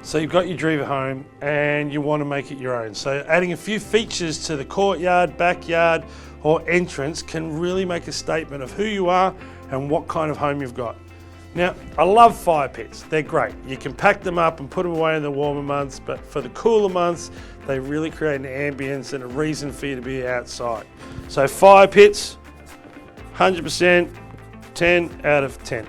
So you've got your dreamer home and you want to make it your own. So adding a few features to the courtyard, backyard or entrance can really make a statement of who you are and what kind of home you've got. Now, I love fire pits. They're great. You can pack them up and put them away in the warmer months, but for the cooler months, they really create an ambience and a reason for you to be outside. So fire pits, 100%, 10 out of 10.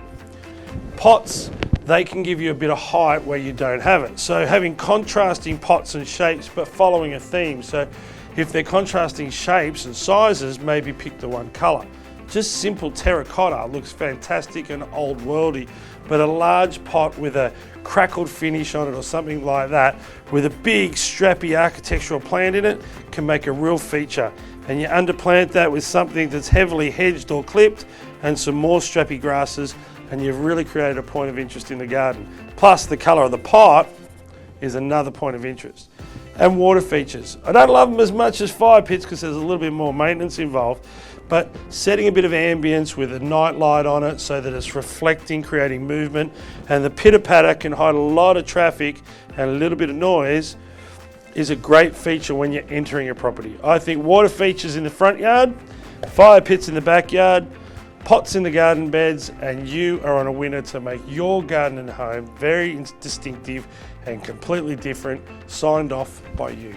Pots, they can give you a bit of height where you don't have it. So having contrasting pots and shapes, but following a theme. So if they're contrasting shapes and sizes, maybe pick the one color. Just simple terracotta looks fantastic and old worldy, but a large pot with a crackled finish on it or something like that, with a big strappy architectural plant in it, can make a real feature. And you underplant that with something that's heavily hedged or clipped and some more strappy grasses, and you've really created a point of interest in the garden. Plus the colour of the pot is another point of interest. And water features. I don't love them as much as fire pits because there's a little bit more maintenance involved, but setting a bit of ambience with a night light on it so that it's reflecting, creating movement, and the pitter patter can hide a lot of traffic and a little bit of noise is a great feature when you're entering a property. I think water features in the front yard, fire pits in the backyard, pots in the garden beds, and you are on a winner to make your garden and home very distinctive and completely different, signed off by you.